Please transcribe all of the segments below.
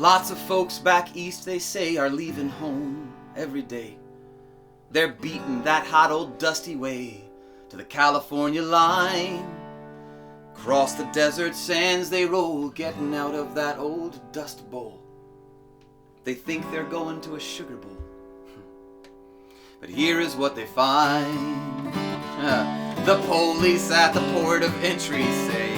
Lots of folks back east, they say, are leaving home every day. They're beating that hot old dusty way to the California line. Across the desert sands they roll, getting out of that old dust bowl. They think they're going to a sugar bowl, but here is what they find. The police at the port of entry say,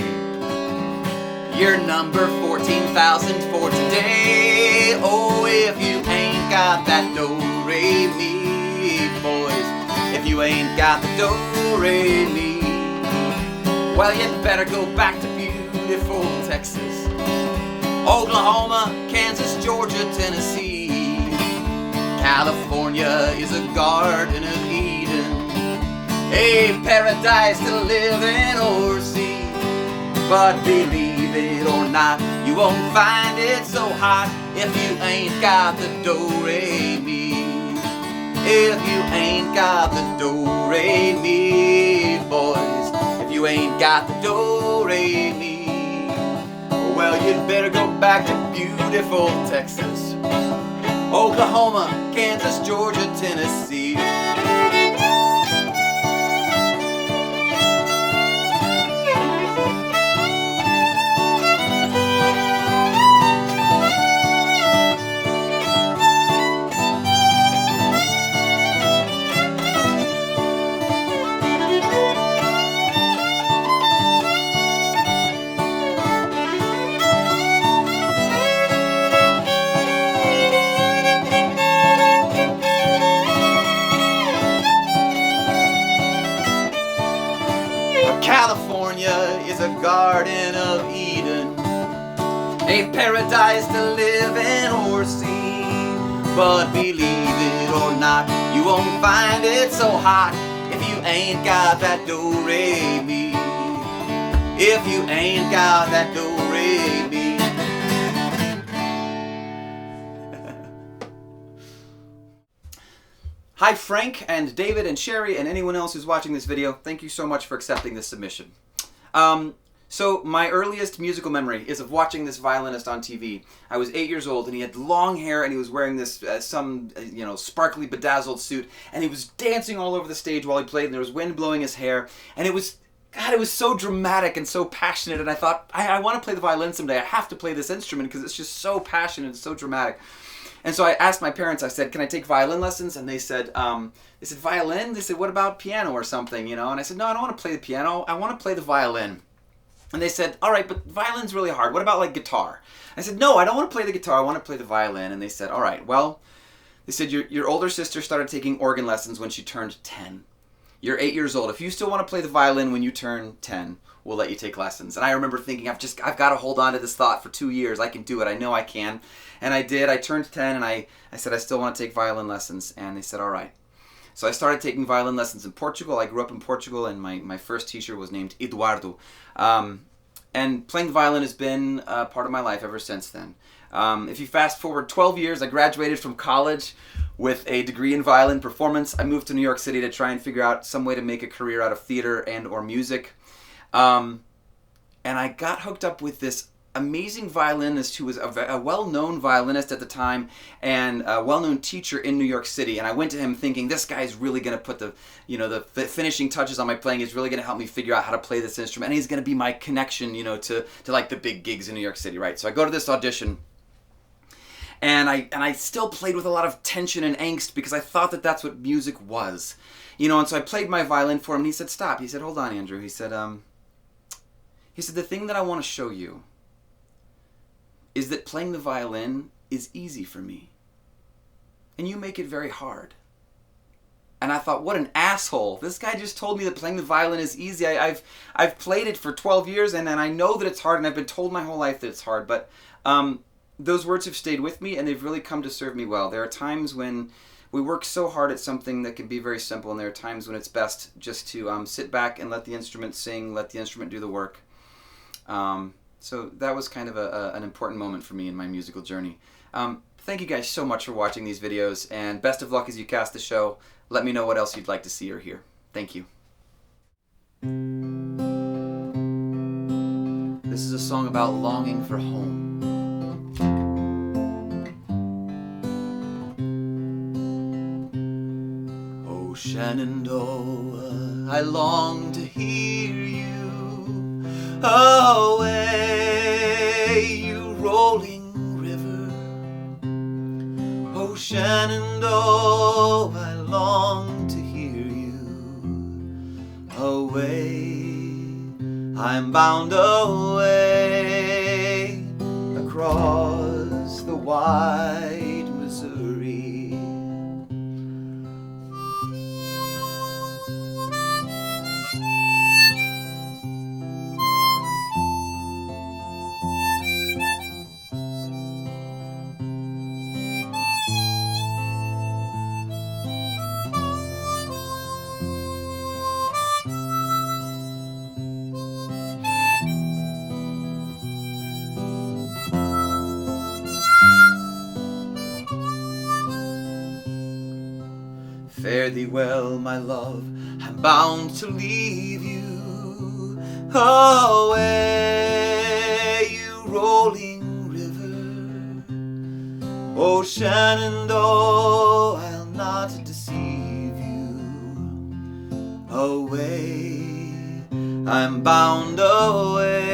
you're number 14,000 for today. Oh, if you ain't got that do-re-mi, boys, if you ain't got the do-re-mi, well, you'd better go back to beautiful Texas, Oklahoma, Kansas, Georgia, Tennessee. California is a garden of Eden, a paradise to live in or see. But believe it or not, you won't find it so hot if you ain't got the do-re-mi. If you ain't got the do-re-mi, boys, if you ain't got the do-re-mi, well, you'd better go back to beautiful Texas, Oklahoma, Kansas, Georgia, Tennessee. California is a garden of Eden, a paradise to live in or see. But believe it or not, you won't find it so hot if you ain't got that do-re-mi. If you ain't got that do-re-mi. Hi Frank and David and Sherry and anyone else who's watching this video. Thank you so much for accepting this submission. So my earliest musical memory is of watching this violinist on TV. I was 8 years old and he had long hair and he was wearing this sparkly bedazzled suit, and he was dancing all over the stage while he played, and there was wind blowing his hair, and it was so dramatic and so passionate, and I thought, I want to play the violin someday. I have to play this instrument because it's just so passionate and so dramatic. And so I asked my parents, I said, can I take violin lessons? And they said, violin? They said, what about piano or something, you know? And I said, no, I don't want to play the piano. I want to play the violin. And they said, all right, but violin's really hard. What about like guitar? I said, no, I don't want to play the guitar. I want to play the violin. And they said, all right, well, they said, your older sister started taking organ lessons when she turned 10. You're 8 years old. If you still want to play the violin when you turn 10, we'll let you take lessons. And I remember thinking, I've got to hold on to this thought for 2 years. I can do it. I know I can. And I did. I turned 10 and I said, I still want to take violin lessons. And they said, all right. So I started taking violin lessons in Portugal. I grew up in Portugal, and my first teacher was named Eduardo. And playing the violin has been part of my life ever since then. If you fast forward 12 years, I graduated from college with a degree in violin performance. I moved to New York City to try and figure out some way to make a career out of theater and or music. And I got hooked up with this amazing violinist who was a well-known violinist at the time and a well-known teacher in New York City. And I went to him thinking, this guy's really going to put the finishing touches on my playing. He's really going to help me figure out how to play this instrument. And he's going to be my connection, to like the big gigs in New York City, right? So I go to this audition. And I still played with a lot of tension and angst because I thought that that's what music was. And so I played my violin for him, and he said, stop. He said, hold on, Andrew. He said, the thing that I want to show you is that playing the violin is easy for me. And you make it very hard. And I thought, what an asshole. This guy just told me that playing the violin is easy. I've played it for 12 years, and I know that it's hard, and I've been told my whole life that it's hard. But those words have stayed with me, and they've really come to serve me well. There are times when we work so hard at something that can be very simple, and there are times when it's best just to sit back and let the instrument sing, let the instrument do the work. So that was kind of an important moment for me in my musical journey. Thank you guys so much for watching these videos, and best of luck as you cast the show. Let me know what else you'd like to see or hear. Thank you. This is a song about longing for home. Shenandoah, I long to hear you. Away, you rolling river. Oh, Shenandoah, I long to hear you. Away, I'm bound away across the wide Missouri. Fare thee well, my love, I'm bound to leave you. Away, you rolling river. Oh, Shenandoah, I'll not deceive you. Away, I'm bound away